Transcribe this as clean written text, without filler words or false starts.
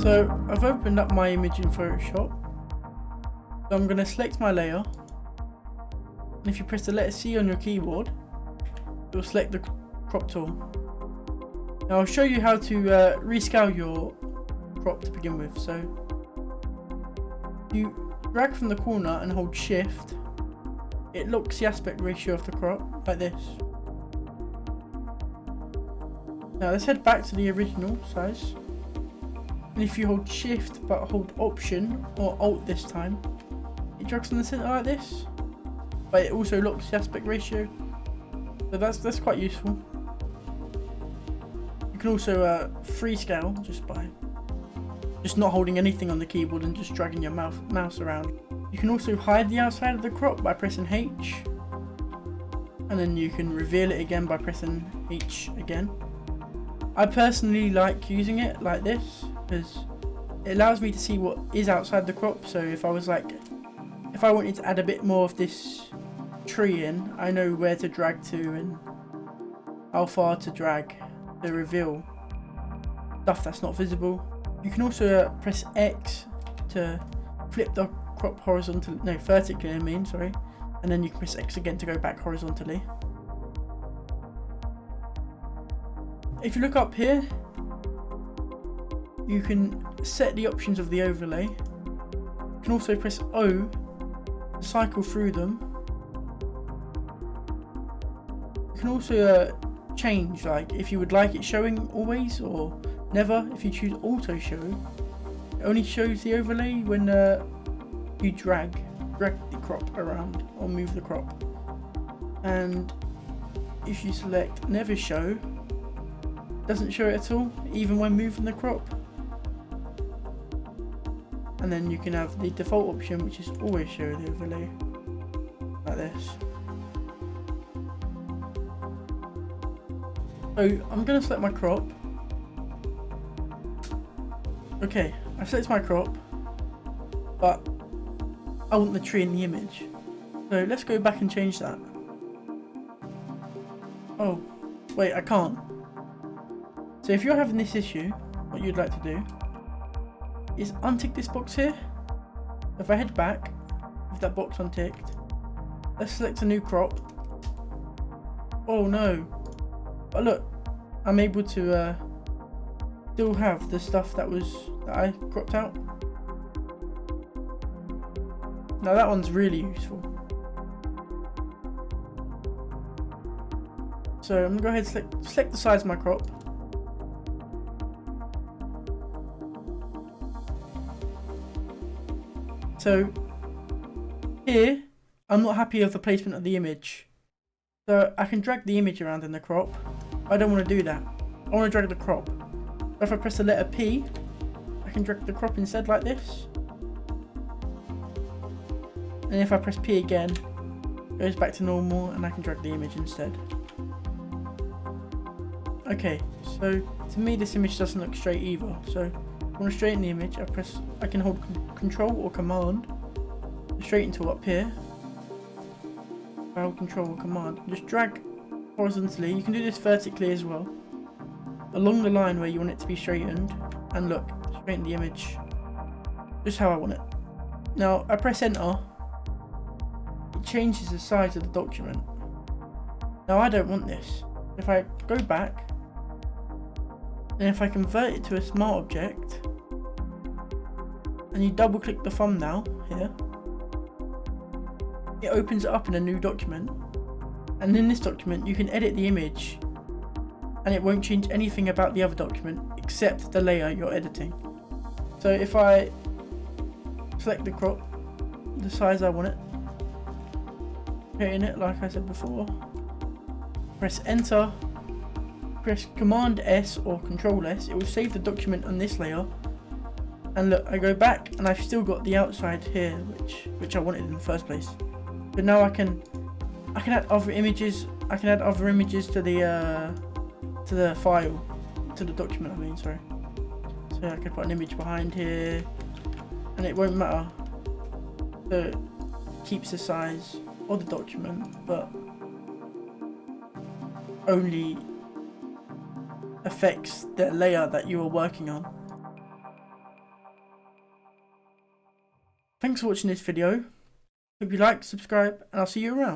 So I've opened up my image in Photoshop. So I'm going to select my layer. And if you press the letter C on your keyboard, it will select the crop tool. Now I'll show you how to rescale your crop to begin with. So you drag from the corner and hold shift. It locks the aspect ratio of the crop like this. Now let's head back to the original size. And if you hold shift but hold option or alt this time, it drags in the center like this. But it also locks the aspect ratio. So that's quite useful. You can also freescale just by not holding anything on the keyboard and just dragging your mouse around. You can also hide the outside of the crop by pressing H. And then you can reveal it again by pressing H again. I personally like using it like this because it allows me to see what is outside the crop. So if I wanted to add a bit more of this tree in, I know where to drag to and how far to drag to reveal stuff that's not visible. You can also press X to flip the crop vertically, and then you can press X again to go back horizontally. If you look up here, you can set the options of the overlay. You can also press O to cycle through them. You can also change, like if you would like it showing always or never. If you choose auto show, it only shows the overlay when you drag the crop around or move the crop. And if you select never show, doesn't show it at all, even when moving the crop. And then you can have the default option, which is always show the overlay, like this. So I'm going to select my crop. Okay, I've selected my crop, but I want the tree in the image. So let's go back and change that. Oh, wait, I can't. So if you're having this issue, what you'd like to do is untick this box here. If I head back with that box unticked, let's select a new crop. Oh no, but look, I'm able to still have the stuff that I cropped out. Now that one's really useful. So I'm gonna go ahead and select the size of my crop. So here, I'm not happy with the placement of the image. So I can drag the image around in the crop. I don't want to do that. I want to drag the crop. So if I press the letter P, I can drag the crop instead like this. And if I press P again, it goes back to normal and I can drag the image instead. Okay, so to me this image doesn't look straight either. So I want to straighten the image. I can hold Control or Command to straighten tool up here. I hold Control or Command, just drag horizontally. You can do this vertically as well, along the line where you want it to be straightened. And look, straighten the image just how I want it. Now I press Enter. It changes the size of the document. Now I don't want this. If I go back, and if I convert it to a smart object, and you double click the thumbnail here, it opens it up in a new document. And in this document you can edit the image and it won't change anything about the other document except the layer you're editing. So if I select the crop, the size I want it, put in it like I said before, press Enter, press Command S or Control S, it will save the document on this layer. And look, I go back and I've still got the outside here, which I wanted in the first place. But now I can add other images. I can add other images to the file, to the document. I mean, sorry. So I could put an image behind here, and it won't matter. So it keeps the size of the document, but only affects the layer that you are working on. Thanks for watching this video. Hope you like, subscribe, and I'll see you around.